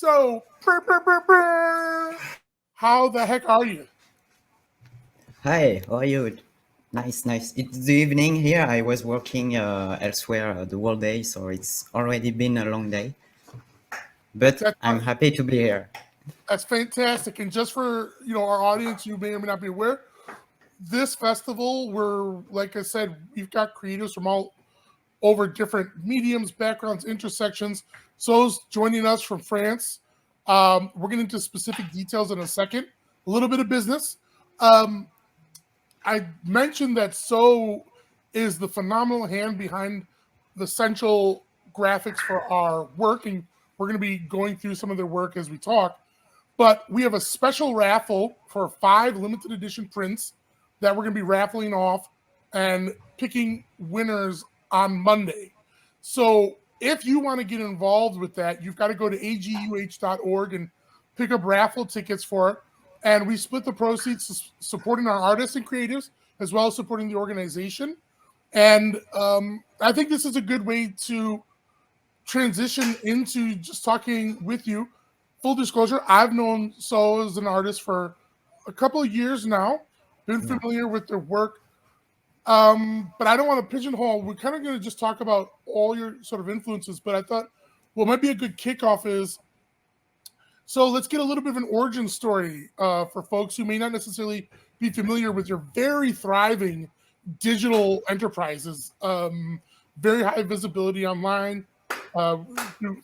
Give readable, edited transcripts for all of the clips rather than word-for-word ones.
So, how the heck are you? Hi, how are you? Nice, nice. It's the evening here. I was working elsewhere the whole day, so it's already been a long day. But That's I'm happy to be here. that's fantastic. And just for our audience, you may or may not be aware, this festival, we're like I said, we've got creators from all over different mediums, backgrounds, intersections. So's joining us from France. We're getting into specific details in a second. A little bit of business. Um, I mentioned that So is the phenomenal hand behind the central graphics for our work, and we're going to be going through some of their work as we talk. But we have a special raffle for 5 limited edition prints that we're going to be raffling off and picking winners on Monday. So if you want to get involved with that, you've got to go to aguh.org and pick up raffle tickets for it. And we split the proceeds supporting our artists and creatives as well as supporting the organization. And I think this is a good way to transition into just talking with you. Full disclosure, I've known Soul as an artist for a couple of years now, been Yeah. familiar with their work. But I don't want to pigeonhole. We're kind of going to just talk about all your sort of influences. But I thought what might be a good kickoff is so let's get a little bit of an origin story for folks who may not necessarily be familiar with your very thriving digital enterprises. Very high visibility online uh,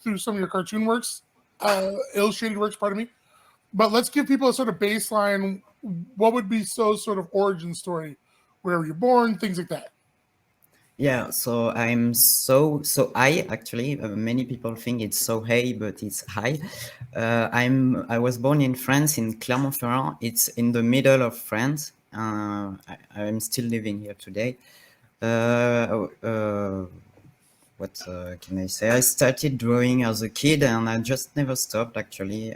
through some of your cartoon works, illustrated works, pardon me. But let's give people a sort of baseline. What would be So's sort of origin story? Where were you born? Things like that. Yeah, so so I actually many people think it's so hey, but it's high. I was born in France in Clermont-Ferrand. It's in the middle of France. I'm still living here today. What can I say? I started drawing as a kid, and I just never stopped. Actually,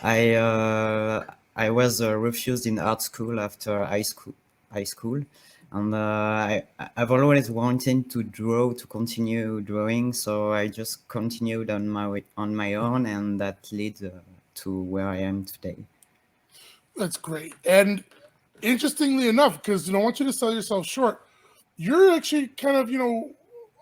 I uh, I was refused in art school after high school, and I've always wanted to draw, to continue drawing. So I just continued on my own, and that leads to where I am today. That's great. And interestingly enough, because I want you to sell yourself short, you're actually kind of,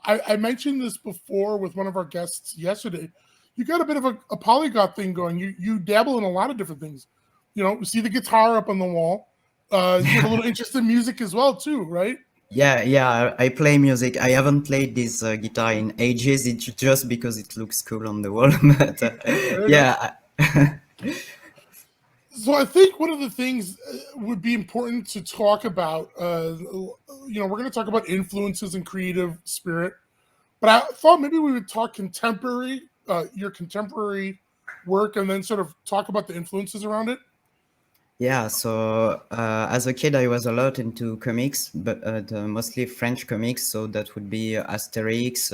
I mentioned this before with one of our guests yesterday. You got a bit of a polyglot thing going. You dabble in a lot of different things. You see the guitar up on the wall. You have a little interest in music as well, too, right? Yeah, yeah, I play music. I haven't played this guitar in ages. It's just because it looks cool on the wall. But Fair enough. yeah, So I think one of the things would be important to talk about. We're going to talk about influences and creative spirit, but I thought maybe we would talk contemporary, your contemporary work, and then sort of talk about the influences around it. yeah. So as a kid, I was a lot into comics, but mostly French comics. So that would be Asterix,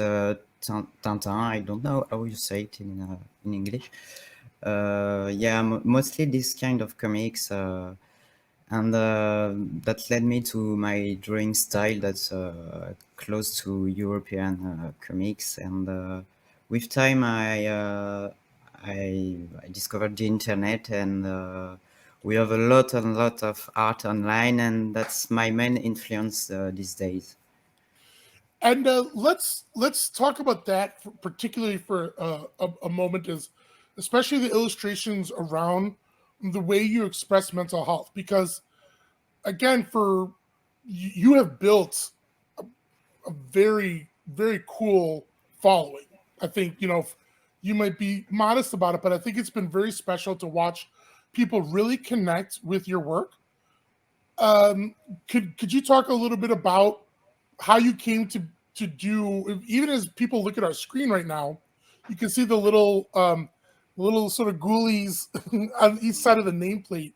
Tintin. I don't know how you say it in English. Yeah, mostly this kind of comics. And that led me to my drawing style that's close to European comics. And with time, I discovered the internet, and we have a lot and lot of art online, and that's my main influence these days. And let's talk about that particularly for a moment, is especially the illustrations around the way you express mental health, because again, for you have built a very cool following. I think you might be modest about it, but I think it's been very special to watch people really connect with your work. Um, could you talk a little bit about how you came to do, even as people look at our screen right now, you can see the little sort of ghoulies on each side of the nameplate.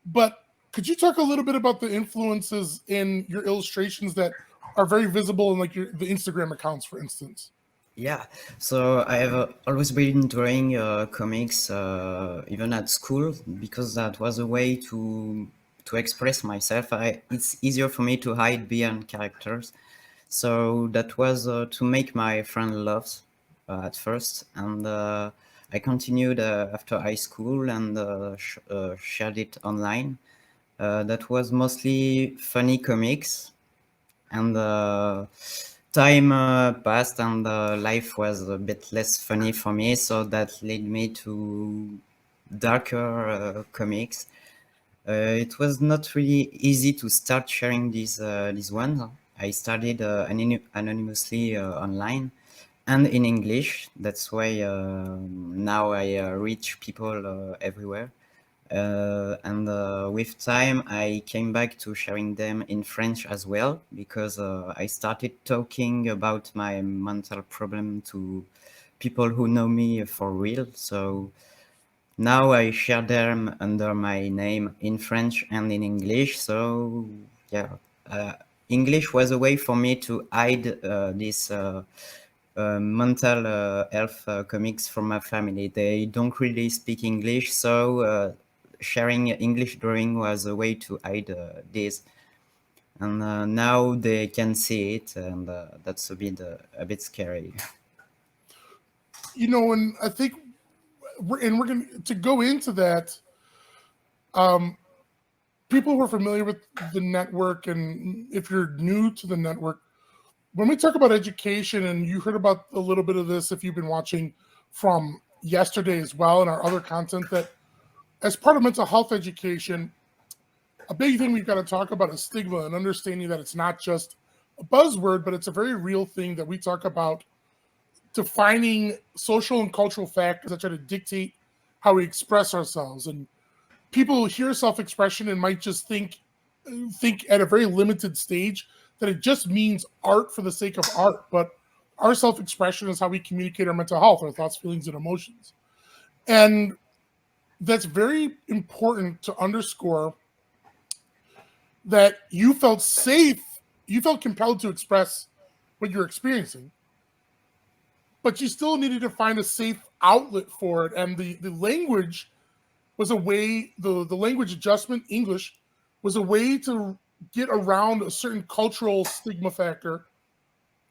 But could you talk a little bit about the influences in your illustrations that are very visible in like the Instagram accounts, for instance? Yeah, so I have always been drawing comics, even at school, because that was a way to express myself. It's easier for me to hide behind characters, so that was to make my friend laugh at first, and I continued after high school and shared it online. That was mostly funny comics, and time passed, and life was a bit less funny for me, so that led me to darker comics. It was not really easy to start sharing these ones. I started anonymously online and in English. That's why now I reach people everywhere. And with time, I came back to sharing them in French as well, because I started talking about my mental problem to people who know me for real. So now I share them under my name in French and in English. So yeah, uh, English was a way for me to hide this mental health comics from my family. They don't really speak English, so sharing English drawing was a way to hide this. And now they can see it, and that's a bit scary. And I think we're going to go into that. Um, People who are familiar with the network, and if you're new to the network, when we talk about education, and you heard about a little bit of this if you've been watching from yesterday as well, and our other content, that as part of mental health education, a big thing we've got to talk about is stigma and understanding that it's not just a buzzword, but it's a very real thing that we talk about, defining social and cultural factors that try to dictate how we express ourselves. And people hear self-expression and might just think at a very limited stage that it just means art for the sake of art. But our self-expression is how we communicate our mental health, our thoughts, feelings, and emotions. And that's very important to underscore, that you felt safe, you felt compelled to express what you're experiencing, but you still needed to find a safe outlet for it. And the language was a way, the language adjustment, English, was a way to get around a certain cultural stigma factor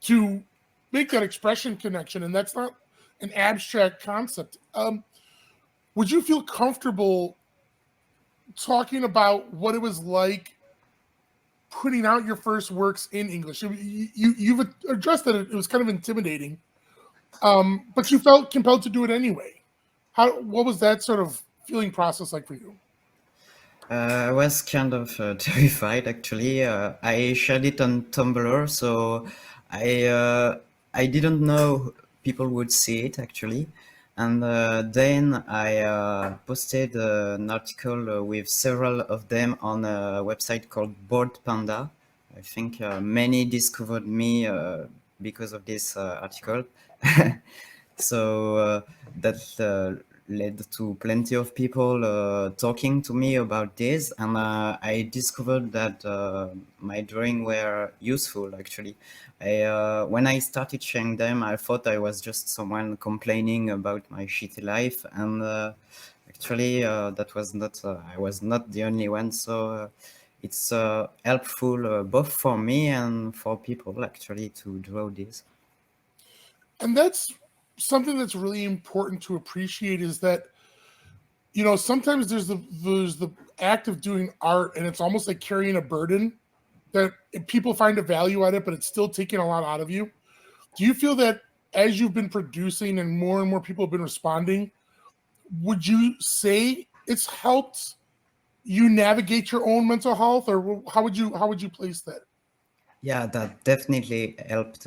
to make that expression connection. And that's not an abstract concept. Would you feel comfortable talking about what it was like putting out your first works in English? You've addressed that it was kind of intimidating, but you felt compelled to do it anyway. What was that sort of feeling process like for you? I was kind of terrified actually. I shared it on Tumblr, so I uh, I didn't know people would see it actually. And then I posted an article with several of them on a website called Board Panda. I think many discovered me because of this article. So that led to plenty of people talking to me about this, and I discovered that my drawing were useful actually. When I started sharing them, I thought I was just someone complaining about my shitty life, and actually that was not. I was not the only one, so. It's helpful both for me and for people actually to draw this. And that's something that's really important to appreciate, is that sometimes there's the act of doing art, and it's almost like carrying a burden, that people find a value at it, but it's still taking a lot out of you. Do you feel that as you've been producing and more people have been responding, would you say it's helped you navigate your own mental health, or how would you place that? Yeah, that definitely helped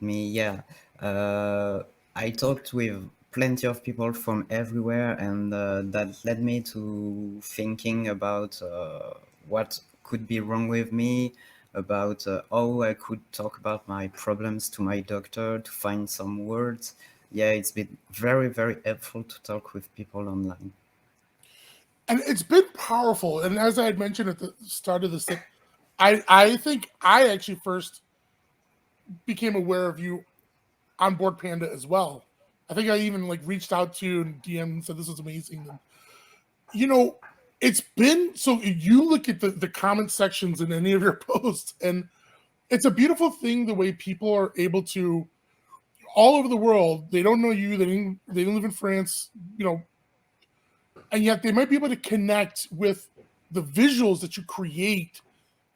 me. Yeah, uh, I talked with plenty of people from everywhere, and that led me to thinking about what could be wrong with me, about how I could talk about my problems to my doctor to find some words. Yeah, it's been very, very helpful to talk with people online. And it's been powerful. And as I had mentioned at the start of this, that I think I actually first became aware of you on Board Panda as well. I think I even like reached out to you and DM and said this is amazing. And you know, it's been, so you look at the comment sections in any of your posts, and it's a beautiful thing the way people are able to all over the world. They don't know you. They don't live in France, and yet they might be able to connect with the visuals that you create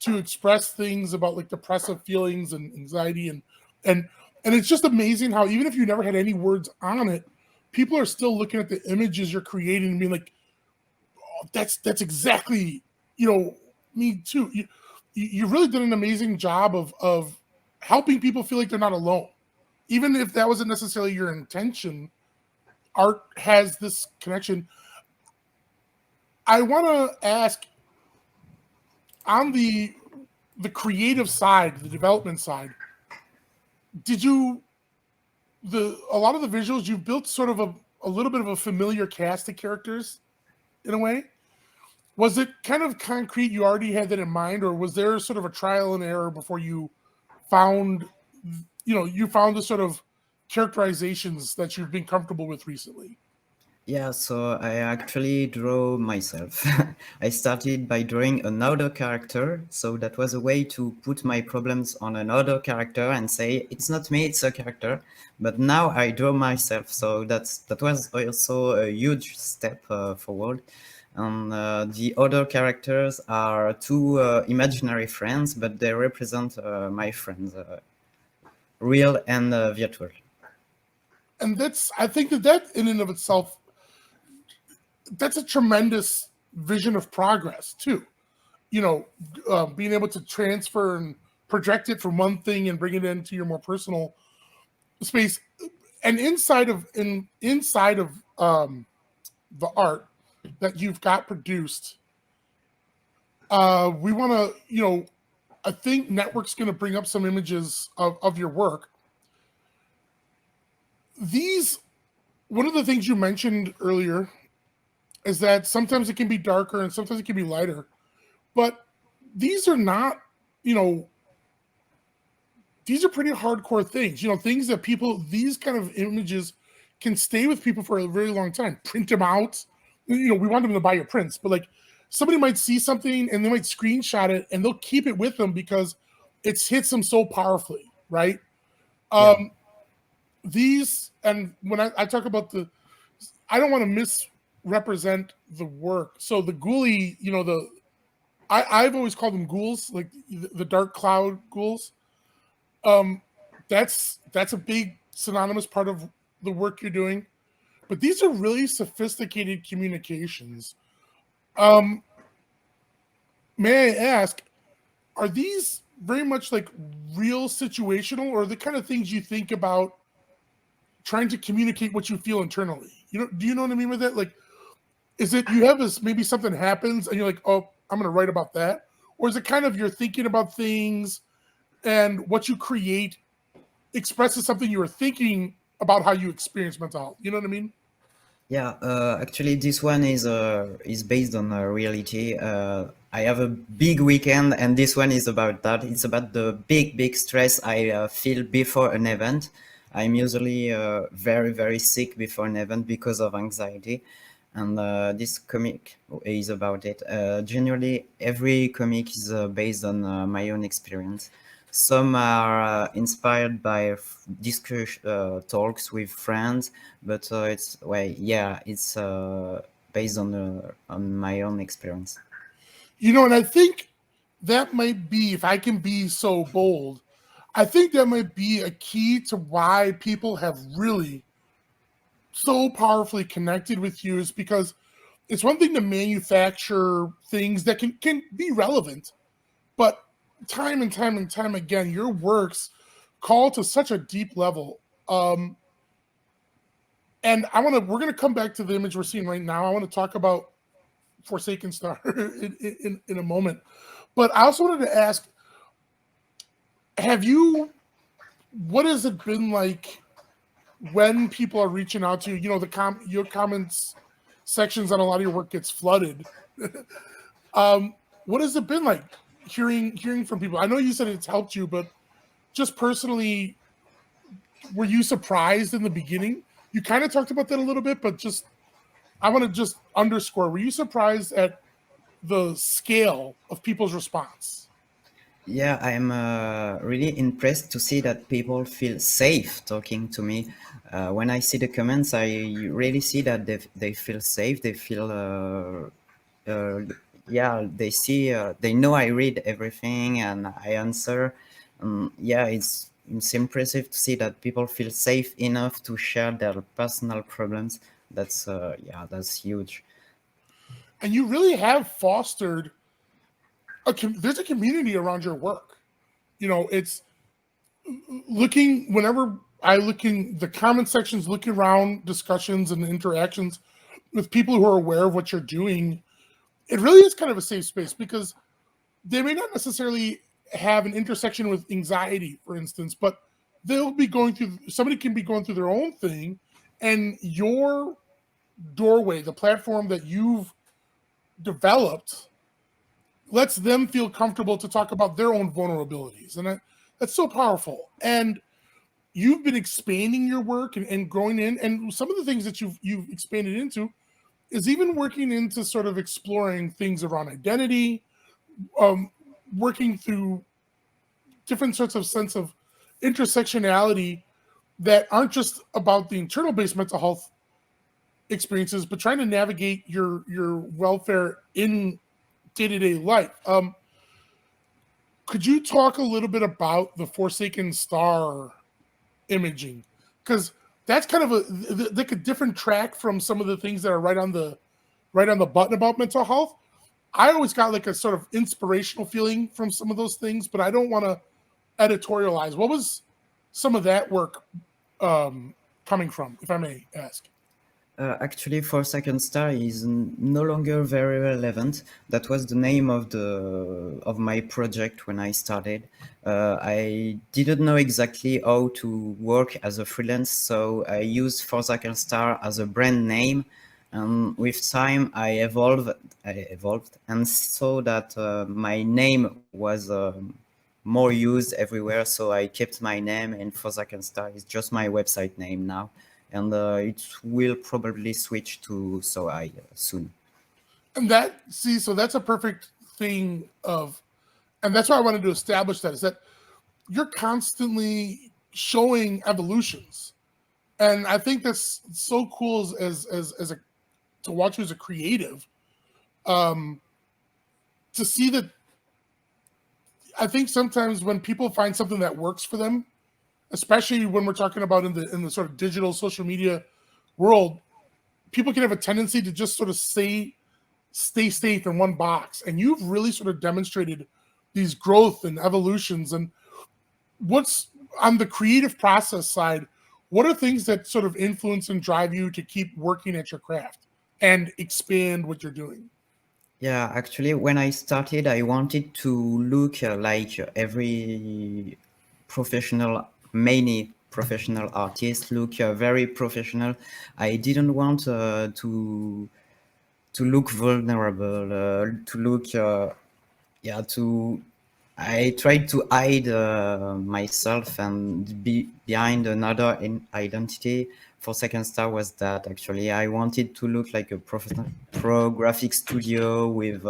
to express things about like depressive feelings and anxiety and and it's just amazing how even if you never had any words on it, people are still looking at the images you're creating and being like, oh, that's exactly me too. You really did an amazing job of helping people feel like they're not alone, even if that wasn't necessarily your intention. Art has this connection. I want to ask on the creative side, the development side, did you a lot of the visuals you've built sort of a little bit of a familiar cast of characters in a way? Was it kind of concrete? You already had that in mind, or was there sort of a trial and error before you found you found the sort of characterizations that you've been comfortable with recently? Yeah, so I actually draw myself. I started by drawing another character, so that was a way to put my problems on another character and say it's not me, it's a character. But now I draw myself, so that was also a huge step forward. And the other characters are two imaginary friends, but they represent my friends, real and virtual. And I think that in and of itself, that's a tremendous vision of progress too. Being able to transfer and project it from one thing and bring it into your more personal space. And inside of the art that you've got produced, we want to, I think Network's going to bring up some images of your work. One of the things you mentioned earlier is that sometimes it can be darker and sometimes it can be lighter, but these are not, these are pretty hardcore things, things that these kind of images can stay with people for a very long time. Print them out. We want them to buy your prints, but like somebody might see something and they might screenshot it and they'll keep it with them because it hits them so powerfully, right? Yeah. These, and when I talk about I don't want to misrepresent the work. So the ghoulie, I've always called them ghouls, like the dark cloud ghouls. That's a big synonymous part of the work you're doing. But these are really sophisticated communications. May I ask, are these very much like real situational, or the kind of things you think about trying to communicate what you feel internally? Do you know what I mean with that? Like, is it you have this, maybe something happens and you're like, oh, I'm going to write about that? Or is it kind of you're thinking about things and what you create expresses something you were thinking about how you experience mental health? You know what I mean? Yeah, actually, this one is based on reality. I have a big weekend, and this one is about that. It's about the big stress I feel before an event. I'm usually very sick before an event because of anxiety, and this comic is about it. Generally, every comic is based on my own experience. Some are inspired by talks with friends, but it's based on my own experience. And I think that might be, if I can be so bold, I think that might be a key to why people have really so powerfully connected with you, is because it's one thing to manufacture things that can be relevant, but time and time and time again, your works call to such a deep level. And we're gonna come back to the image we're seeing right now. I want to talk about Forsaken Star in a moment. But I also wanted to ask, what has it been like when people are reaching out to you? Your comments sections on a lot of your work gets flooded. What has it been like hearing from people? I know you said it's helped you, but just personally, were you surprised in the beginning? You kind of talked about that a little bit, but I want to just underscore, were you surprised at the scale of people's response? Yeah, I'm really impressed to see that people feel safe talking to me. When I see the comments, I really see that they feel safe. They feel, yeah, they see, they know I read everything and I answer. Yeah, it's impressive to see that people feel safe enough to share their personal problems. That's yeah, that's huge. And you really have fostered there's a community around your work. You know, it's looking whenever I look in the comment sections, looking around discussions and interactions with people who are aware of what you're doing, it really is kind of a safe space because they may not necessarily have an intersection with anxiety, for instance, but they'll be going through, somebody can be going through their own thing, and your doorway, the platform that you've developed, lets them feel comfortable to talk about their own vulnerabilities. And that's so powerful. And you've been expanding your work and growing in, and some of the things that you've expanded into is even working into sort of exploring things around identity, um, working through different sorts of sense of intersectionality that aren't just about the internal based mental health experiences, but trying to navigate your welfare in day-to-day life. Could you talk a little bit about the Forsaken Star imaging? Because that's kind of like a different track from some of the things that are right on the button about mental health. I always got like a sort of inspirational feeling from some of those things, but I don't want to editorialize. What was some of that work coming from, if I may ask? Actually, for Second Star is no longer very relevant. That was the name of my project when I started. I didn't know exactly how to work as a freelance, so I used For Second Star as a brand name. And with time, I evolved and saw that my name was more used everywhere. So I kept my name, and For Second Star is just my website name now, and it will probably switch to Sow Ay soon. And that, see, so that's a perfect thing of, and that's why I wanted to establish that, is that you're constantly showing evolutions. And I think that's so cool as a to watch you as a creative, um, to see that. I think sometimes when people find something that works for them, especially when we're talking about in the sort of digital social media world, people can have a tendency to just sort of stay safe in one box. And you've really sort of demonstrated these growth and evolutions. And what's on the creative process side, what are things that sort of influence and drive you to keep working at your craft and expand what you're doing? Yeah, actually, when I started, I wanted to look like every professional, many professional artists look very professional. I didn't want to look vulnerable, to look yeah, to I tried to hide myself and be behind another identity. For Second Star was that actually I wanted to look like a professional pro graphic studio with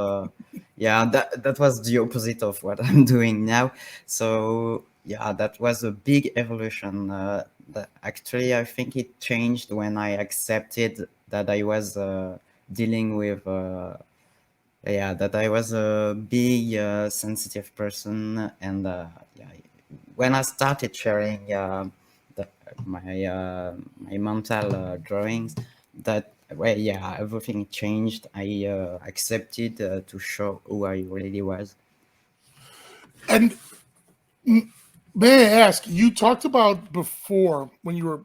yeah, that was the opposite of what I'm doing now. So yeah, that was a big evolution. That actually I think it changed when I accepted that I was dealing with yeah, that I was a big sensitive person, and yeah, when I started sharing the, my mental drawings, that well, yeah, everything changed. I accepted to show who I really was. And may I ask, you talked about before when you were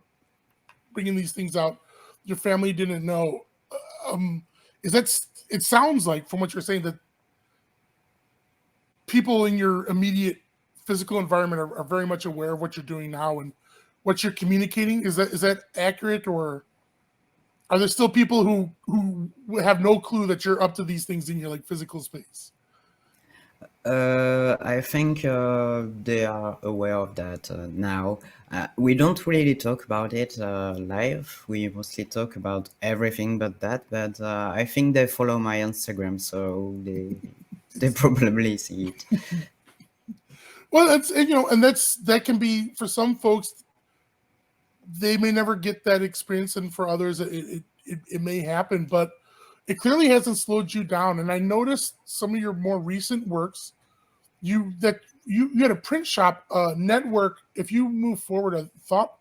bringing these things out, your family didn't know. Um, is that, it sounds like from what you're saying that people in your immediate physical environment are very much aware of what you're doing now and what you're communicating. Is that accurate, or are there still people who have no clue that you're up to these things in your like physical space? I think they are aware of that now. We don't really talk about it live. We mostly talk about everything but that. But I think they follow my Instagram, so they probably see it. Well, that's and that can be for some folks. They may never get that experience, and for others, it may happen. But it clearly hasn't slowed you down. And I noticed some of your more recent works. You had a print shop network. If you move forward, I thought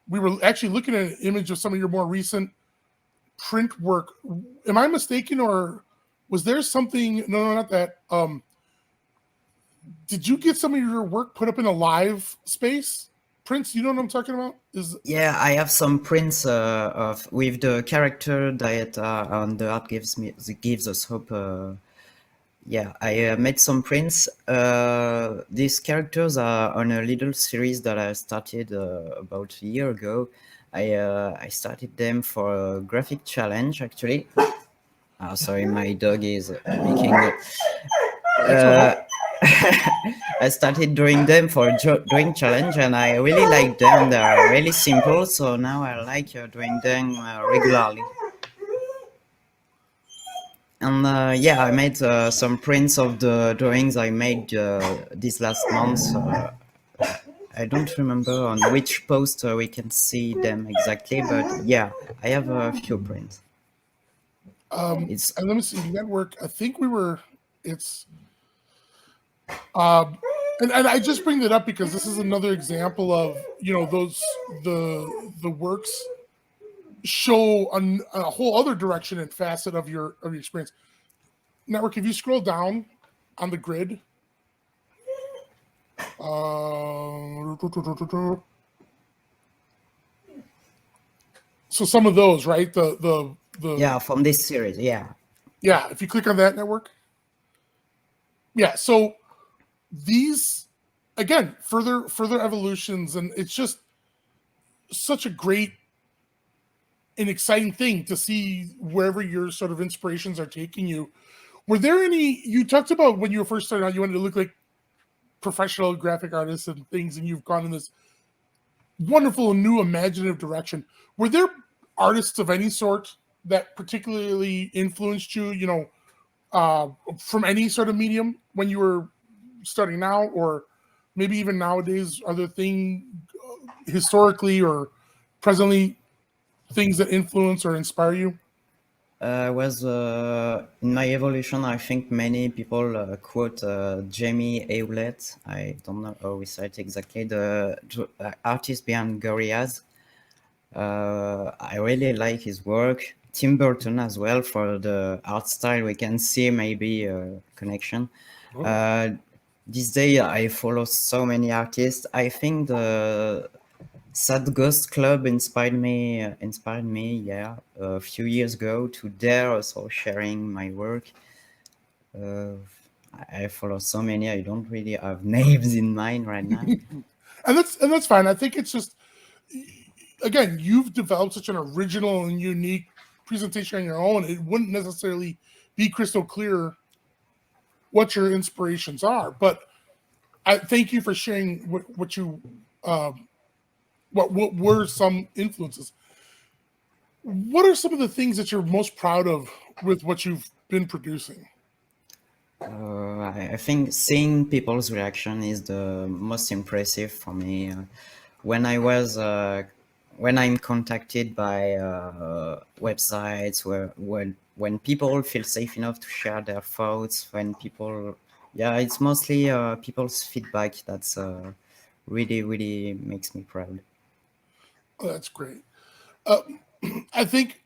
we were actually looking at an image of some of your more recent print work. Am I mistaken, or was there something? No, not that. Did you get some of your work put up in a live space? Prince, you know what I'm talking about? Is Yeah, I have some prints of with the character that on the art gives us hope. Yeah, I made some prints. These characters are on a little series that I started about a year ago. I started them for a graphic challenge actually. Sorry, my dog is making. that's all right. I started doing them for doing challenge, and I really like them. They are really simple, so now I like doing them regularly. And yeah, I made some prints of the drawings I made this last month. I don't remember on which post we can see them exactly, but yeah, I have a few prints. It's And let me see network. I think we were. It's um, and I just bring that up because this is another example of those the works show a whole other direction and facet of your experience. Network. If you scroll down on the grid, so some of those, right? The yeah, from this series, yeah. Yeah. If you click on that network, yeah. So these again further evolutions, and it's just such a great and exciting thing to see wherever your sort of inspirations are taking you. Were there any you talked about when you were first starting out, you wanted to look like professional graphic artists and things, and you've gone in this wonderful new imaginative direction. Were there artists of any sort that particularly influenced you, from any sort of medium when you were starting out, or maybe even nowadays? Are there things historically or presently things that influence or inspire you? Was in my evolution, I think many people quote Jamie Hewlett. I don't know how we say it exactly. The artist behind Gorillaz. I really like his work. Tim Burton as well for the art style. We can see maybe a connection. Uh, this day I follow so many artists. I think the Sad Ghost Club inspired me, yeah, a few years ago to dare also sharing my work. Uh, I follow so many. I don't really have names in mind right now. And that's fine. I think it's just, again, you've developed such an original and unique presentation on your own. It wouldn't necessarily be crystal clear what your inspirations are, but I thank you for sharing what you what were some influences. What are some of the things that you're most proud of with what you've been producing? I think seeing people's reaction is the most impressive for me. When I was when I'm contacted by websites where when people feel safe enough to share their thoughts, when people, yeah, it's mostly people's feedback that's really makes me proud. Oh, that's great. Uh, I think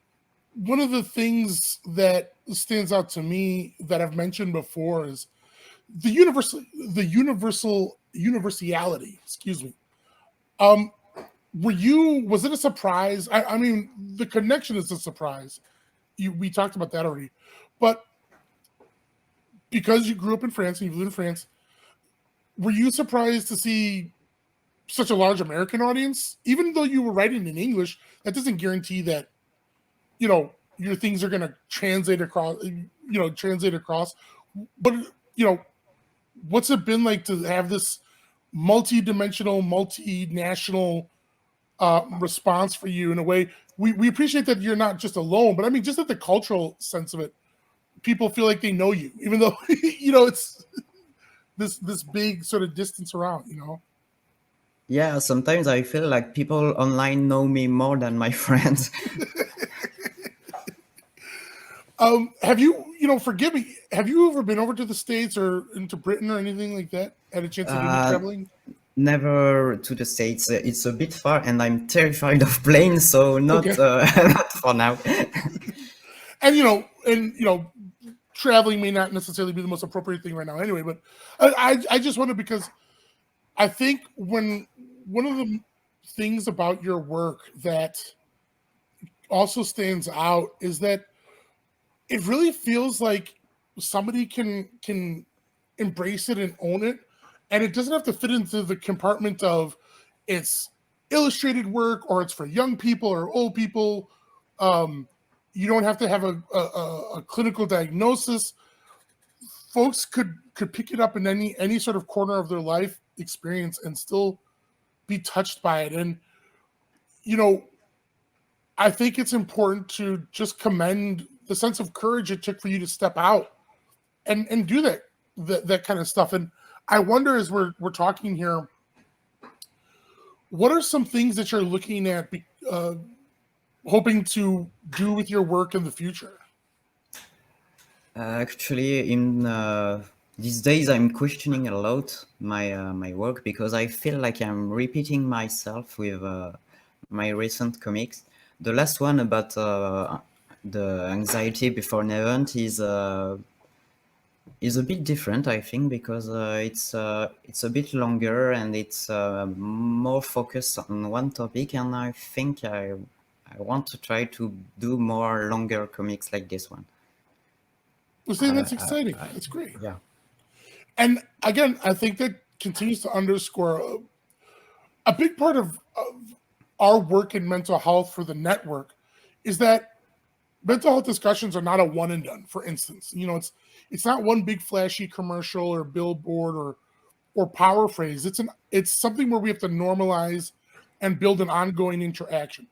one of the things that stands out to me that I've mentioned before is the universality. Excuse me. Um, was it a surprise? I mean, the connection is a surprise. We talked about that already, but because you grew up in France and you live in France, were you surprised to see such a large American audience? Even though you were writing in English, that doesn't guarantee that your things are going to translate across. But what's it been like to have this multi-dimensional, multinational response for you in a way? We appreciate that you're not just alone, but I mean, just at the cultural sense of it, people feel like they know you, even though it's this big sort of distance around, you know. Yeah, sometimes I feel like people online know me more than my friends. Have you, forgive me, have you ever been over to the States or into Britain or anything like that? Had a chance to do any Uh, traveling? Never to the States. It's a bit far, and I'm terrified of planes, so not Okay. not for now. And traveling may not necessarily be the most appropriate thing right now anyway, but I just wonder because I think when one of the things about your work that also stands out is that it really feels like somebody can embrace it and own it, and it doesn't have to fit into the compartment of it's illustrated work or it's for young people or old people. um, you don't have to have a clinical diagnosis. Folks could pick it up in any sort of corner of their life experience and still be touched by it. And you know I think it's important to just commend the sense of courage it took for you to step out and do that kind of stuff. And I wonder, as we're talking here, what are some things that you're looking at, hoping to do with your work in the future? Actually, in these days, I'm questioning a lot my work because I feel like I'm repeating myself with my recent comics. The last one about the anxiety before an event is a bit different, I think, because it's a bit longer and it's more focused on one topic, and I think I want to try to do more longer comics like this one. Well, see, that's exciting. That's great. Yeah. And again, I think that continues to underscore a big part of our work in mental health for the network is that mental health discussions are not a one and done. For instance, it's not one big flashy commercial or billboard or power phrase. It's something where we have to normalize and build an ongoing interaction.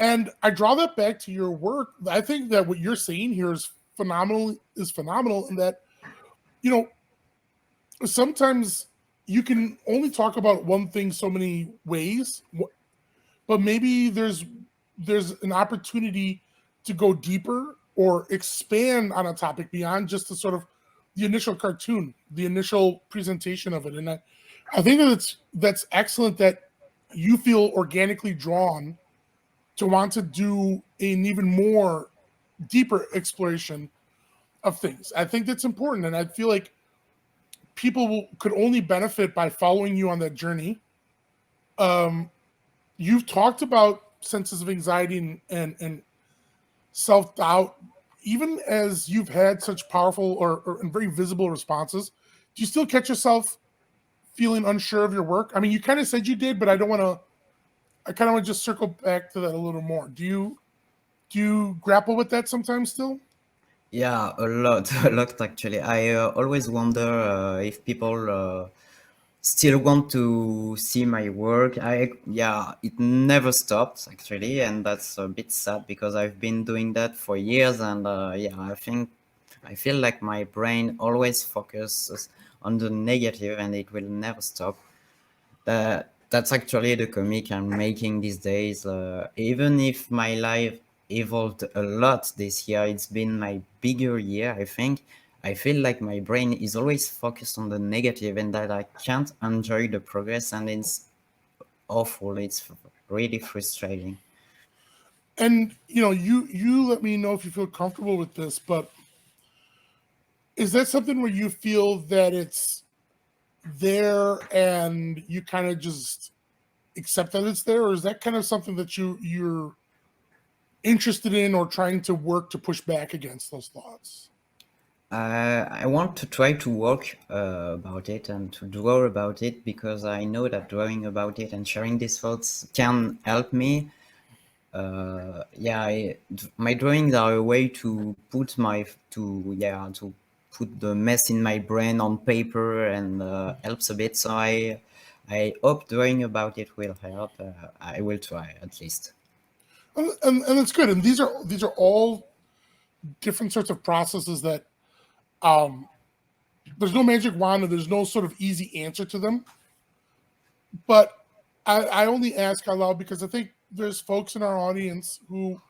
And I draw that back to your work. I think that what you're saying here is phenomenal in that, you know, sometimes you can only talk about one thing so many ways, but maybe there's an opportunity to go deeper or expand on a topic beyond just the sort of the initial cartoon, the initial presentation of it. And I think that's excellent that you feel organically drawn to want to do an even more deeper exploration of things. I think that's important, and I feel like could only benefit by following you on that journey. Um, you've talked about senses of anxiety and self doubt, even as you've had such powerful or and very visible responses. Do you still catch yourself feeling unsure of your work? I mean, you kind of said you did, but I don't want to. I kind of want to just circle back to that a little more. Do you grapple with that sometimes still? Yeah, a lot, a lot actually. I always wonder if people still want to see my work. Yeah, it never stops actually, and that's a bit sad because I've been doing that for years, and yeah, I feel like my brain always focuses on the negative, and it will never stop. That's actually the comic I'm making these days. Even if my life evolved a lot this year, it's been my bigger year, I think. I feel like my brain is always focused on the negative and that I can't enjoy the progress, and it's awful. It's really frustrating. And you let me know if you feel comfortable with this, but is that something where you feel that it's there and you kind of just accept that it's there, or is that kind of something that you're interested in or trying to work to push back against those thoughts? I want to try to work about it and to draw about it because I know that drawing about it and sharing these thoughts can help me. Yeah, my drawings are a way to put the mess in my brain on paper and helps a bit. So I hope drawing about it will help. I will try at least. And it's good. And these are all different sorts of processes that there's no magic wand and there's no sort of easy answer to them. But I only ask out loud because I think there's folks in our audience who,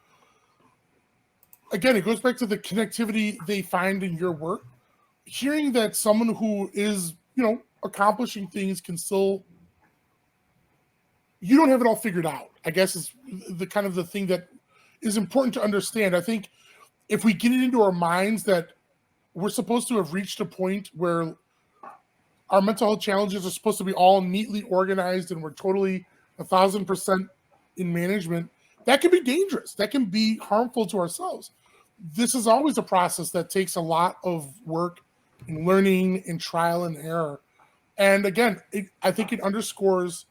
again, it goes back to the connectivity they find in your work. Hearing that someone who is, accomplishing things can still, you don't have it all figured out, I guess is the kind of the thing that is important to understand. I think if we get it into our minds that we're supposed to have reached a point where our mental health challenges are supposed to be all neatly organized and we're totally 1,000% in management, that can be dangerous. That can be harmful to ourselves. This is always a process that takes a lot of work and learning and trial and error. And again, I think it underscores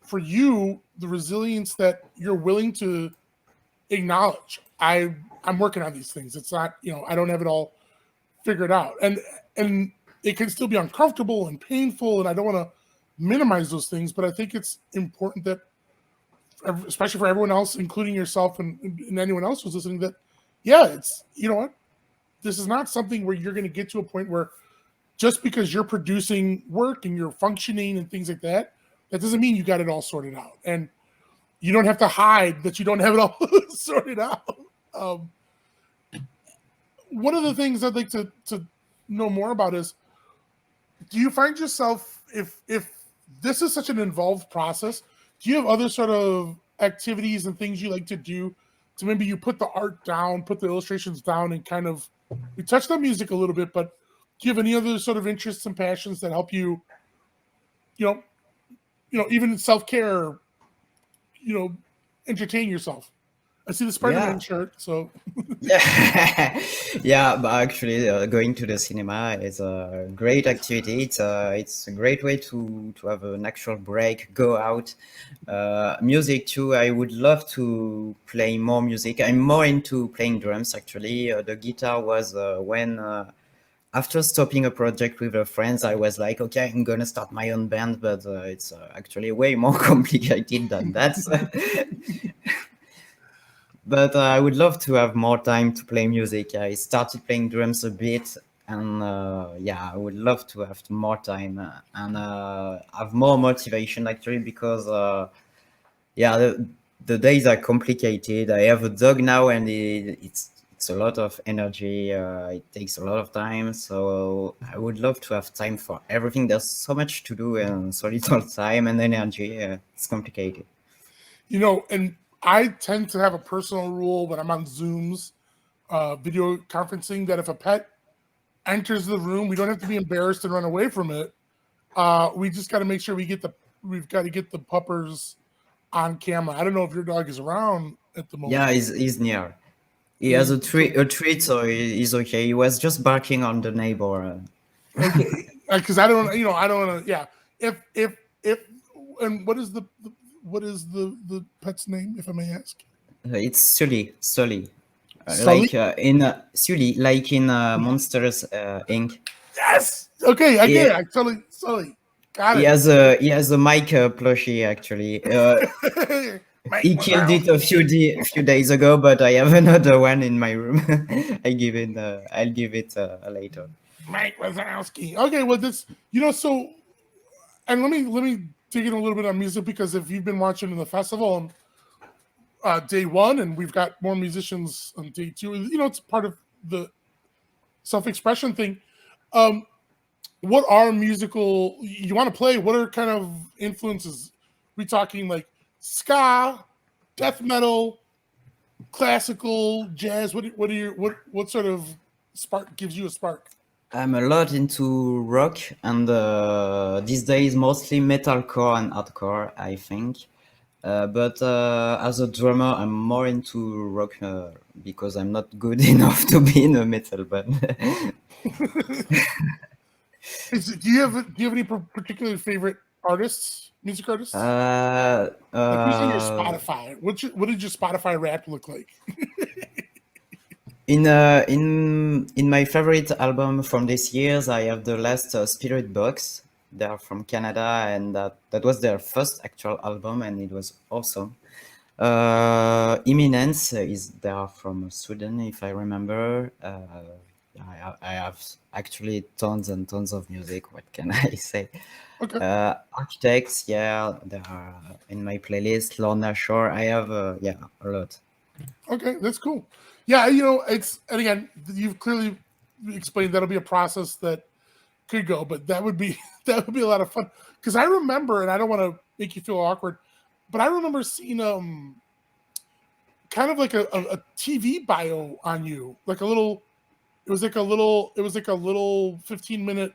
for you the resilience that you're willing to acknowledge. I'm working on these things. It's not, I don't have it all figured out. And it can still be uncomfortable and painful, and I don't want to minimize those things, but I think it's important that, especially for everyone else, including yourself and anyone else who's listening, that, yeah, it's, what? This is not something where you're going to get to a point where just because you're producing work and you're functioning and things like that, that doesn't mean you got it all sorted out. And you don't have to hide that you don't have it all sorted out. One of the things I'd like to know more about is, do you find yourself, if this is such an involved process, do you have other sort of activities and things you like to do to maybe you put the art down, put the illustrations down, and kind of, we touched on music a little bit, but do you have any other sort of interests and passions that help you, even self-care, entertain yourself? I see the Spider-Man shirt, so. Yeah, but actually, going to the cinema is a great activity. It's a great way to have an actual break, go out. Music too. I would love to play more music. I'm more into playing drums actually. The guitar was when. After stopping a project with friends, I was like, okay, I'm gonna start my own band, but it's actually way more complicated than that. But I would love to have more time to play music. I started playing drums a bit, and I would love to have more time and have more motivation actually, because the days are complicated. I have a dog now, and it's a lot of energy. It takes a lot of time, so I would love to have time for everything. There's so much to do and so little time and energy. It's complicated. And I tend to have a personal rule when I'm on Zooms, video conferencing, that if a pet enters the room, we don't have to be embarrassed and run away from it. We just got to make sure we've got to get the puppers on camera. I don't know if your dog is around at the moment. Yeah, he's near. He has a treat, so he's okay. He was just barking on the neighbor. Okay, because I don't want to. Yeah, if and what is the pet's name, if I may ask? It's Sully. Sully? Like in Sully, like in Monsters Inc. Yes. Okay, I get it. Sully. Got it. He has a mic plushie actually. He killed it a few days ago, but I have another one in my room. I'll give it later. Mike Wazowski. Okay, well, this, so, and let me dig in a little bit on music, because if you've been watching the festival on day one, and we've got more musicians on day two, it's part of the self-expression thing. What are musical you want to play? What are kind of influences? We talking like ska, death metal, classical, jazz? What sort of spark gives you a spark? I'm a lot into rock, and these days mostly metalcore and hardcore, I think. But as a drummer, I'm more into rock because I'm not good enough to be in a metal band. Do you have any particular favorite artists, music artists? Like who's on your Spotify? What did your Spotify rap look like? In my favorite album from this years, I have the last Spirit Box. They're from Canada, and that was their first actual album, and it was awesome. Imminence is there from Sweden, if I remember. I have actually tons and tons of music. What can I say? Okay. Architects, yeah, they are in my playlist. Lorna Shore, I have, yeah, a lot. Okay, that's cool. Yeah, it's, and again, you've clearly explained that'll be a process that could go, but that would be that would be a lot of fun. Because I remember, and I don't want to make you feel awkward, but I remember seeing kind of like a TV bio on you, like a little. It was like a little 15-minute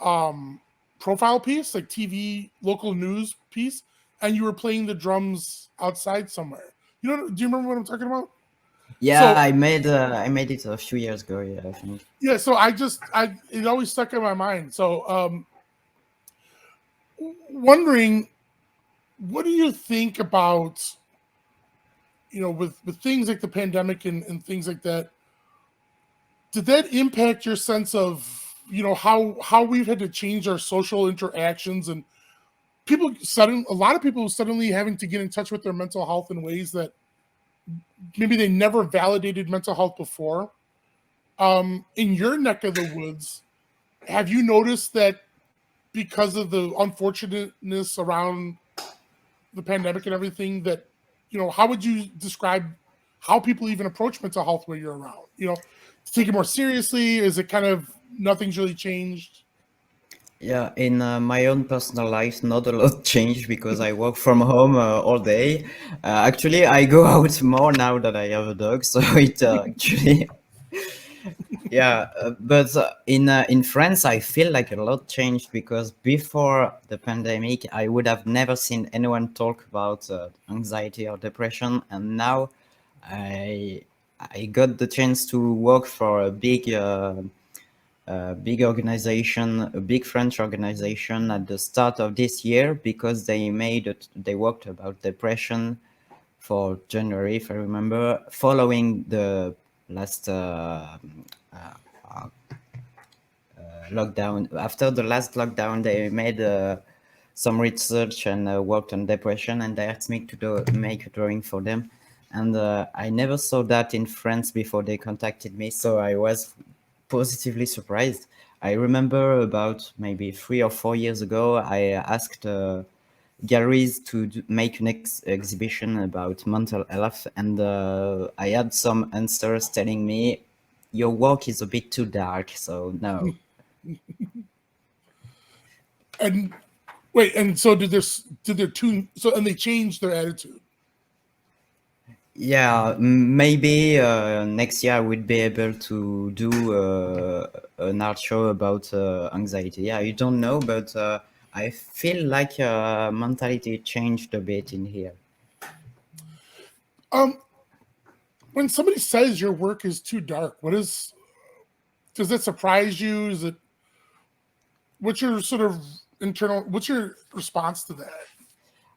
um profile piece, like TV local news piece, and you were playing the drums outside somewhere. Do you remember what I'm talking about? Yeah, So I made it a few years ago, yeah, I think. yeah, so I it always stuck in my mind. So wondering, what do you think about, with things like the pandemic and things like that? Did that impact your sense of, how we've had to change our social interactions, and a lot of people suddenly having to get in touch with their mental health in ways that maybe they never validated mental health before? In your neck of the woods, have you noticed that because of the unfortunateness around the pandemic and everything, that, how would you describe how people even approach mental health where you're around? To take it more seriously? Is it kind of nothing's really changed? Yeah, in my own personal life, not a lot changed because I work from home all day. Actually, I go out more now that I have a dog, so it actually, yeah. But in France, I feel like a lot changed because before the pandemic, I would have never seen anyone talk about anxiety or depression, and now I I got the chance to work for a big organization, a big French organization at the start of this year because they worked about depression for January, if I remember, following the last lockdown. After the last lockdown, they made some research and worked on depression, and they asked me to make a drawing for them. And I never saw that in France before they contacted me, so I was positively surprised. I remember about maybe 3 or 4 years ago, I asked galleries to make an exhibition about mental health, and I had some answers telling me, "Your work is a bit too dark, so no." And wait, and so did their tune, so, and they changed their attitude? Yeah, maybe next year I would be able to do an art show about anxiety. Yeah, you don't know, but I feel like mentality changed a bit in here. Um, when somebody says your work is too dark, does that surprise you? Is it What's your sort of what's your response to that?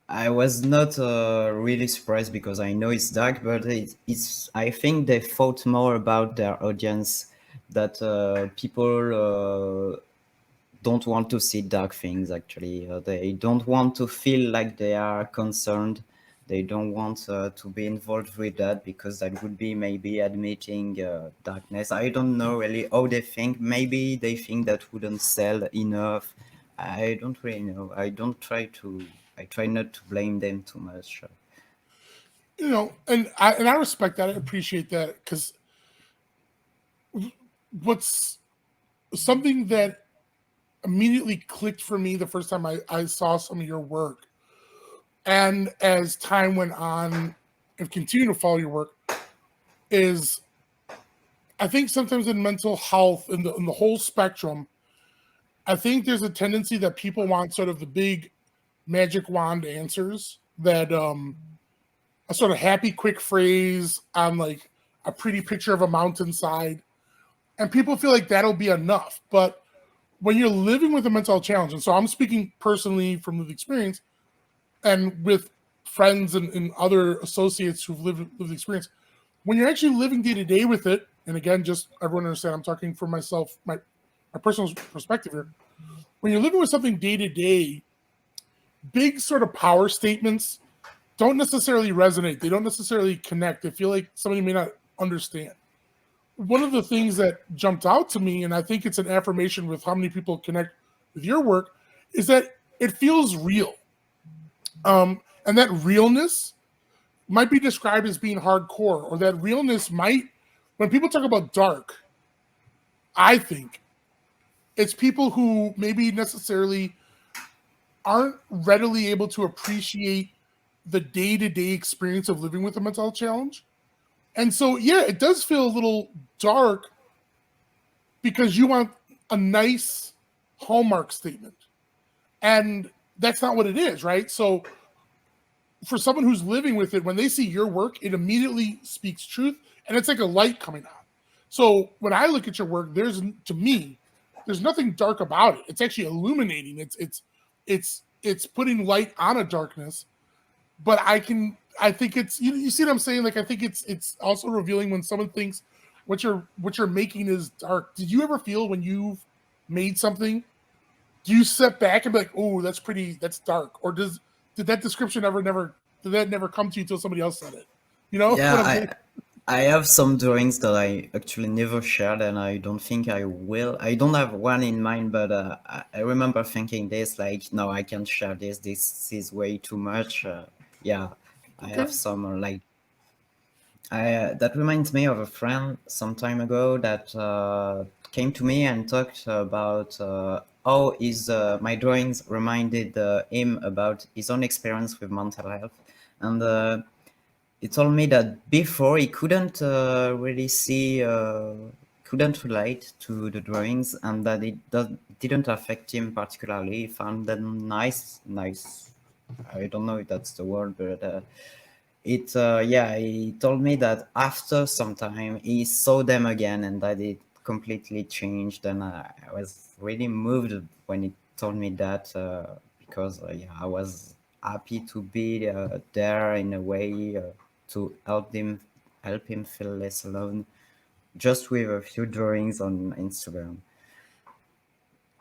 I was not really surprised because I know it's dark, but it's. I think they thought more about their audience that people don't want to see dark things. Actually, they don't want to feel like they are concerned. They don't want to be involved with that because that would be maybe admitting darkness. I don't know really how they think. Maybe they think that wouldn't sell enough. I don't really know. I try not to blame them too much. And I respect that. I appreciate that, because what's something that immediately clicked for me the first time I saw some of your work, and as time went on and continue to follow your work, is I think sometimes in mental health, in the whole spectrum, I think there's a tendency that people want sort of the big magic wand answers, that a sort of happy quick phrase on like a pretty picture of a mountainside, and people feel like that'll be enough. But when you're living with a mental health challenge, and so I'm speaking personally from the experience, and with friends and other associates who've lived the experience, when you're actually living day to day with it, and again, just everyone understand, I'm talking for myself, my personal perspective here. When you're living with something day to day, big sort of power statements don't necessarily resonate. They don't necessarily connect. They feel like somebody may not understand. one of the things that jumped out to me, and I think it's an affirmation with how many people connect with your work, is that it feels real. And that realness might be described as being hardcore, or that realness might, when people talk about dark, I think it's people who maybe necessarily aren't readily able to appreciate the day-to-day experience of living with a mental health challenge. And so, yeah, it does feel a little dark because you want a nice hallmark statement. And that's not what it is, right? So, for someone who's living with it, when they see your work, it immediately speaks truth and it's like a light coming on. So, when I look at your work, to me, there's nothing dark about it. It's actually illuminating. It's putting light on a darkness. But I think it's you see what I'm saying? Like I think it's also revealing when someone thinks what you're making is dark. Did you ever feel when you've made something, do you step back and be like, oh, that's dark? Or did that description did that never come to you until somebody else said it? You know Yeah, what I'm saying? I have some drawings that I actually never shared, and I don't think I will. I don't have one in mind, but I remember thinking this, like, no, I can't share this. This is way too much. Yeah, I Okay. have some like that reminds me of a friend some time ago that came to me and talked about how his my drawings reminded him about his own experience with mental health, and he told me that before he couldn't really see, couldn't relate to the drawings, and that didn't affect him particularly. He found them nice. I don't know if that's the word, but yeah, he told me that after some time he saw them again and that it completely changed. And I was really moved when he told me that because yeah, I was happy to be there in a way to help him feel less alone, just with a few drawings on Instagram.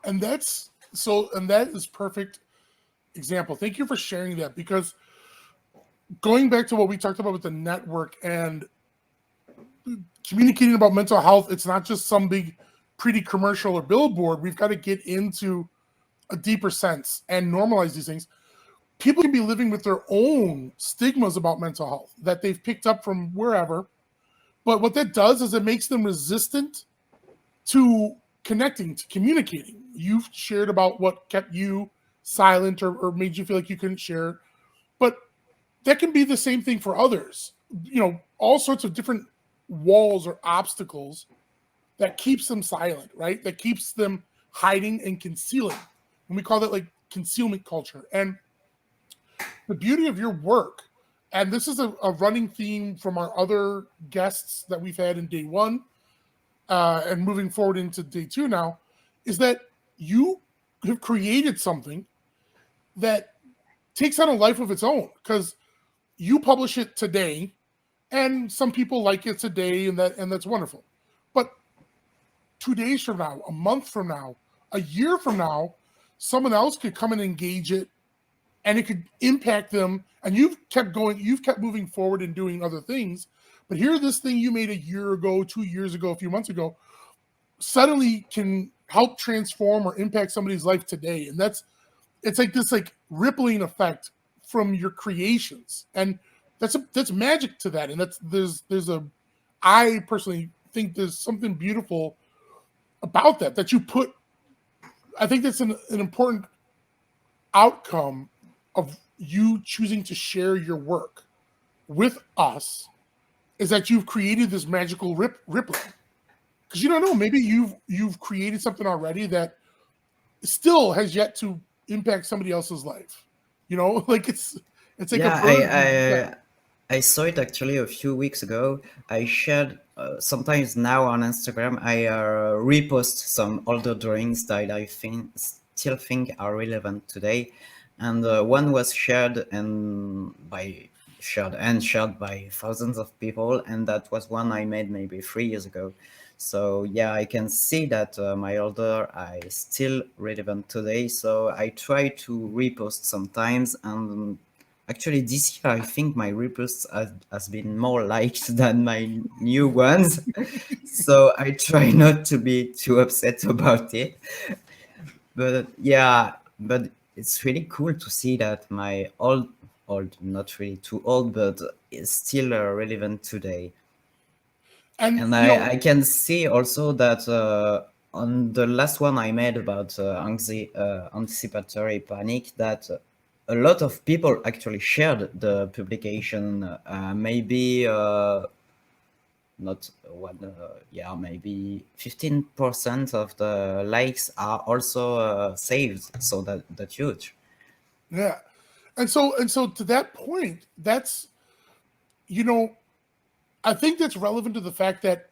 And that is perfect example. Thank you for sharing that because going back to what we talked about with the network and communicating about mental health, it's not just some big pretty commercial or billboard. We've got to get into a deeper sense and normalize these things. People can be living with their own stigmas about mental health that they've picked up from wherever. But what that does is it makes them resistant to connecting, to communicating. You've shared about what kept you silent or made you feel like you couldn't share. But that can be the same thing for others. All sorts of different walls or obstacles that keeps them silent, right? That keeps them hiding and concealing. And we call that like concealment culture. And the beauty of your work, and this is a running theme from our other guests that we've had in day one, and moving forward into day two now, is that you have created something that takes on a life of its own because you publish it today and some people like it today and that's wonderful. But 2 days from now, a month from now, a year from now, someone else could come and engage it and it could impact them. And you've kept going, you've kept moving forward and doing other things. But here, this thing you made a year ago, 2 years ago, a few months ago, suddenly can help transform or impact somebody's life today. And it's like this like rippling effect from your creations. And that's magic to that. And I personally think there's something beautiful about that you put. I think that's an important outcome of you choosing to share your work with us, is that you've created this magical rippling. Because you don't know, maybe you've created something already that still has yet to impact somebody else's life. Like it's like a Yeah, bird. Yeah. I saw it actually a few weeks ago. I shared sometimes now on Instagram. I repost some older drawings that I still think are relevant today, and one was shared by thousands of people, and that was one I made maybe 3 years ago. So yeah, I can see that my older I still relevant today. So I try to repost sometimes, and actually this year I think my reposts has been more liked than my new ones. So I try not to be too upset about it. But yeah, but it's really cool to see that my old, not really too old, but it's still relevant today. And And I can see also that on the last one I made about anticipatory panic, that a lot of people actually shared the publication. Maybe not one, yeah, maybe 15% of the likes are also saved. So that's huge. yeah, and so to that point, that's you know, I think that's relevant to the fact that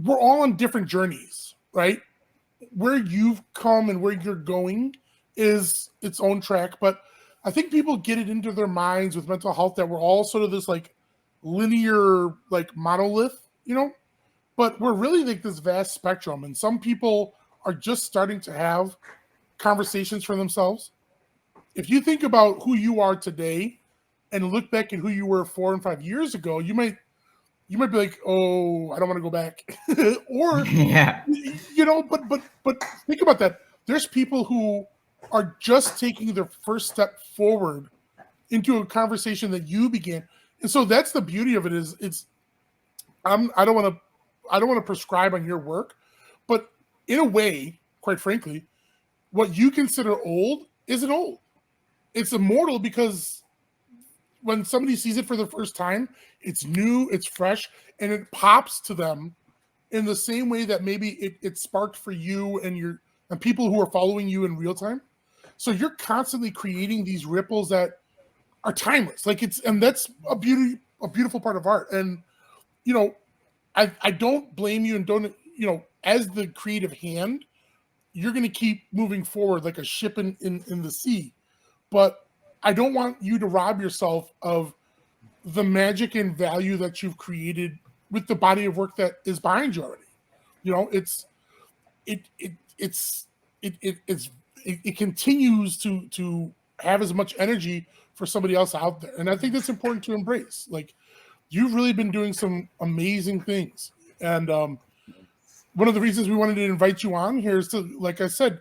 we're all on different journeys, right? Where you've come and where you're going is its own track, but I think people get it into their minds with mental health that we're all sort of this like linear like monolith, but we're really like this vast spectrum, and some people are just starting to have conversations for themselves. If you think about who you are today and look back at who you were 4 and 5 years ago, you might be like, oh, I don't want to go back. Or Yeah. but think about that. There's people who are just taking their first step forward into a conversation that you began. And so that's the beauty of it. Is it's I don't want to prescribe on your work, but in a way, quite frankly, what you consider old isn't old. It's immortal because when somebody sees it for the first time, it's new, it's fresh, and it pops to them in the same way that maybe it sparked for you and people who are following you in real time. So you're constantly creating these ripples that are timeless. Like and that's a beautiful part of art. And you know, I don't blame you and don't as the creative hand, you're going to keep moving forward like a ship in the sea. But I don't want you to rob yourself of the magic and value that you've created with the body of work that is behind you already. It's it it it's it continues to have as much energy for somebody else out there, and I think that's important to embrace. Like, you've really been doing some amazing things, and one of the reasons we wanted to invite you on here is to, like I said,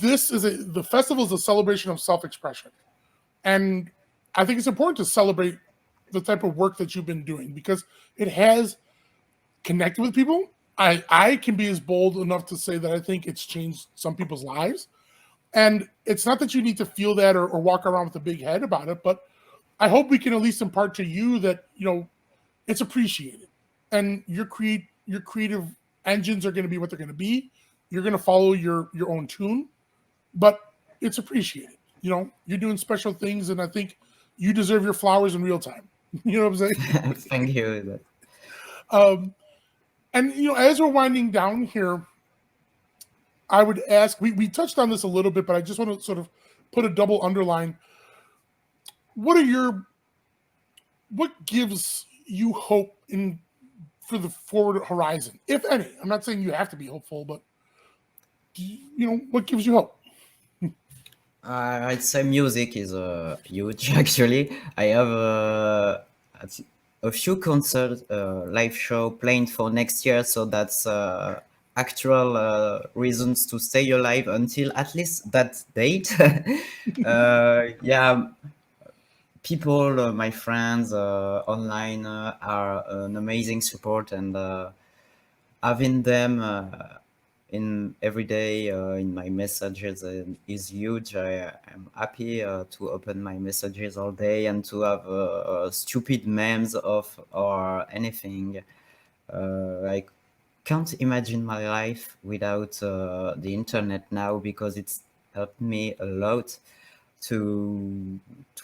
the festival is a celebration of self-expression, and I think it's important to celebrate the type of work that you've been doing because it has connected with people. I can be as bold enough to say that I think it's changed some people's lives. And it's not that you need to feel that or walk around with a big head about it, but I hope we can at least impart to you that, it's appreciated. And your creative engines are going to be what they're going to be. You're going to follow your own tune, but it's appreciated. You're doing special things, and I think you deserve your flowers in real time. You know what I'm saying? Thank you. Um, and as we're winding down here, I would ask, we touched on this a little bit, but I just want to sort of put a double underline. What are your what gives you hope in for the forward horizon, if any? I'm not saying you have to be hopeful, but what gives you hope? I'd say music is huge. Actually, I have a few concert live show planned for next year, so that's actual reasons to stay alive until at least that date. Yeah, people, my friends online are an amazing support, and having them in every day in my messages is huge. I am happy to open my messages all day and to have stupid memes of or anything. I can't imagine my life without the internet now, because it's helped me a lot to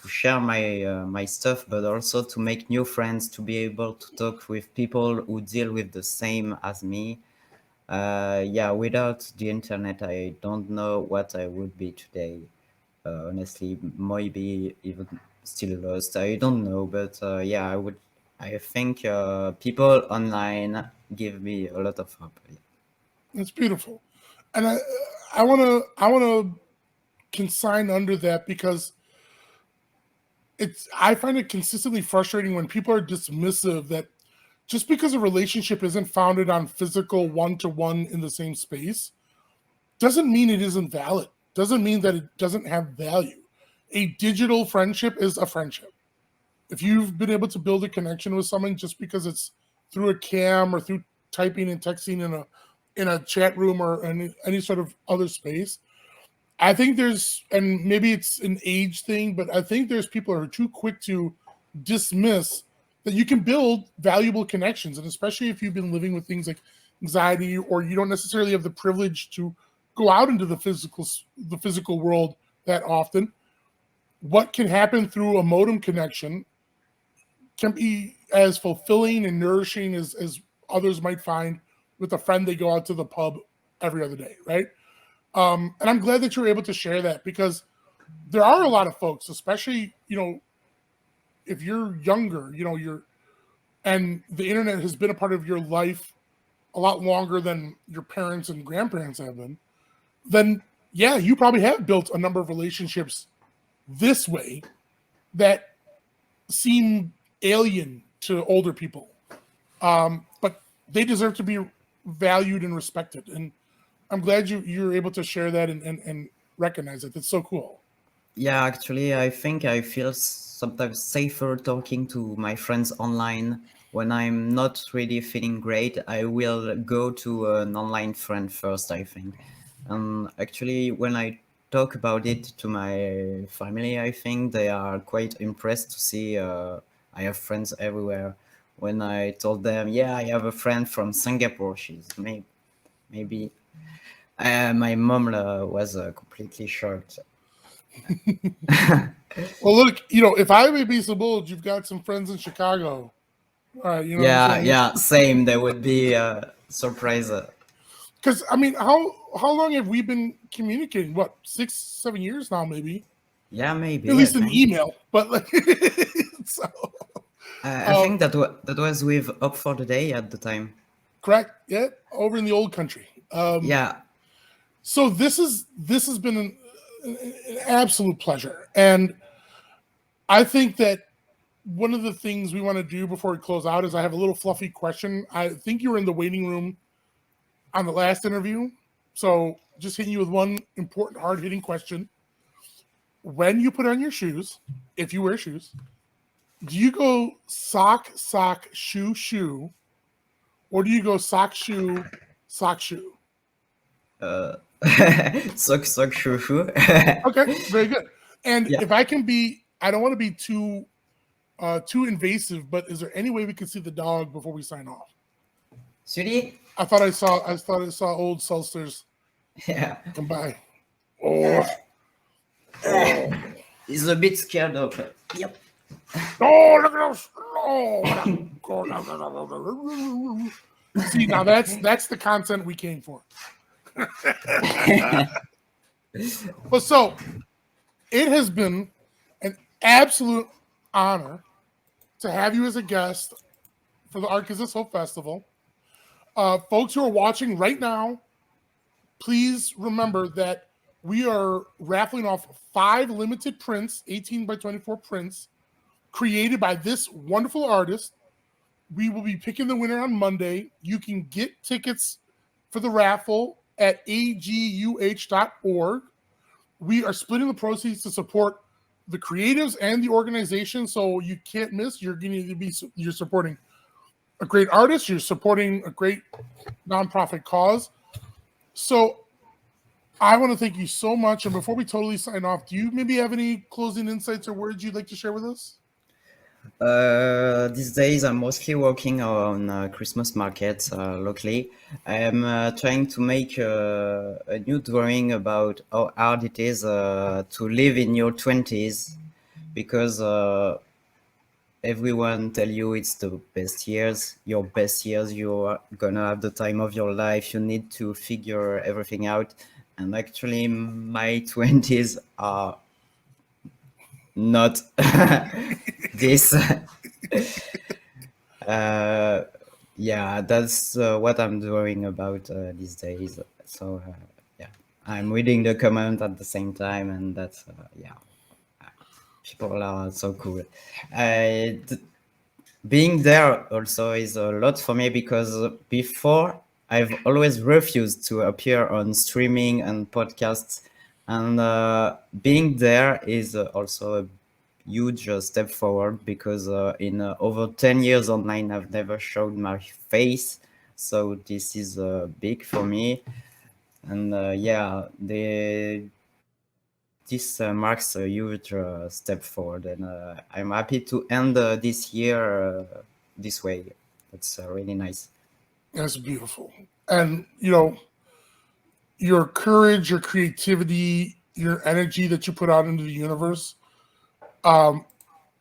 share my stuff, but also to make new friends, to be able to talk with people who deal with the same as me. Yeah, without the internet, I don't know what I would be today. Honestly, maybe even still lost. I don't know, but yeah, I would. I think people online give me a lot of hope. It's beautiful, and I want to consign under that because I find it consistently frustrating when people are dismissive that just because a relationship isn't founded on physical one-to-one in the same space doesn't mean it isn't valid. Doesn't mean that it doesn't have value. A digital friendship is a friendship. If you've been able to build a connection with someone just because it's through a cam or through typing and texting in a chat room or any sort of other space, I think there's, and maybe it's an age thing, but I think there's people who are too quick to dismiss that you can build valuable connections. And especially if you've been living with things like anxiety, or you don't necessarily have the privilege to go out into the physical world that often, what can happen through a modem connection can be as fulfilling and nourishing as others might find with a friend they go out to the pub every other day, right? And I'm glad that you're able to share that, because there are a lot of folks, especially, if you're younger, and the internet has been a part of your life a lot longer than your parents and grandparents have been, then yeah, you probably have built a number of relationships this way that seem alien to older people. But they deserve to be valued and respected. And I'm glad you're able to share that and recognize it. That's so cool. Yeah, actually, I think I feel sometimes safer talking to my friends online. When I'm not really feeling great, I will go to an online friend first, I think. And actually, when I talk about it to my family, I think they are quite impressed to see I have friends everywhere. When I told them, yeah, I have a friend from Singapore, she's maybe my mom was completely shocked. Well, look, if I may be so bold, you've got some friends in Chicago. All right, you know what I'm Yeah, saying? yeah, same. There would be a surprise. Because I mean, how long have we been communicating? What, 6, 7 years now, maybe? Yeah, At maybe, I least in think. email, but like, so I think that was with Up for the Day at the time. correct. Yeah, over in the old country. Yeah, So this has been an absolute pleasure, and I think that one of the things we want to do before we close out is I have a little fluffy question. I think you were in the waiting room on the last interview, so just hitting you with one important, hard hitting question. When you put on your shoes, if you wear shoes, do you go sock, sock, shoe, shoe, or do you go sock, shoe, sock, shoe? uh, sock, shoo, shoo. Okay, very good. And Yeah, if I can be, I don't want to be too invasive, but is there any way we can see the dog before we sign off? Sudi? I thought I saw old Sulsters Yeah, come by. Oh, oh, he's a bit scared of it. Yep. oh, look at those. Oh, see, now that's the content we came for. But so it has been an absolute honor to have you as a guest for the Arkansas Hope Festival. Folks who are watching right now, please remember that we are raffling off 5 limited prints, 18 by 24 prints, created by this wonderful artist. We will be picking the winner on Monday. You can get tickets for the raffle at aguh.org. We are splitting the proceeds to support the creatives and the organization, so you can't miss. You're supporting a great artist, you're supporting a great nonprofit cause. So I want to thank you so much. And before we totally sign off, do you maybe have any closing insights or words you'd like to share with us? These days, I'm mostly working on Christmas markets locally. I'm trying to make a new drawing about how hard it is to live in your 20s, because everyone tell you it's the best years, your best years, you're gonna have the time of your life, you need to figure everything out. And actually, my 20s are not this. uh, yeah, that's what I'm doing about these days. So yeah, I'm reading the comment at the same time, and that's yeah. People are so cool. I, th- Being there also is a lot for me because before I've always refused to appear on streaming and podcasts, and being there is also a huge step forward because in over 10 years online I've never showed my face, so this is big for me. And yeah, this marks a huge step forward, and I'm happy to end this year this way. That's really nice. That's beautiful. And your courage, your creativity, your energy that you put out into the universe. Um,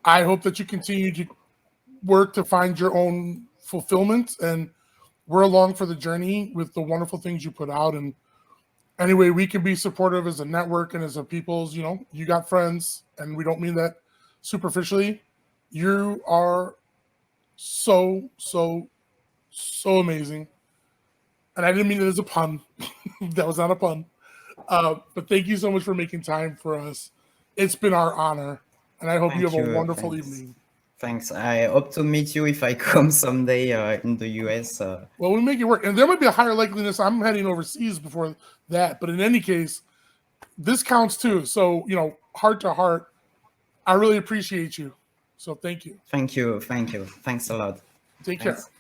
I hope that you continue to work to find your own fulfillment, and we're along for the journey with the wonderful things you put out. And anyway, we can be supportive as a network and as a people's. You got friends, and we don't mean that superficially. You are so so so amazing, and I didn't mean it as a pun. That was not a pun. But thank you so much for making time for us. It's been our honor, and I hope you have Thank a you. wonderful Thanks. evening. Thanks. I hope to meet you if I come someday in the US. Well, we make it work, and there might be a higher likeliness I'm heading overseas before that. But in any case, this counts too. So heart to heart, I really appreciate you. So thank you. Thank you. Thank you. Thanks a lot. Take care. Thanks.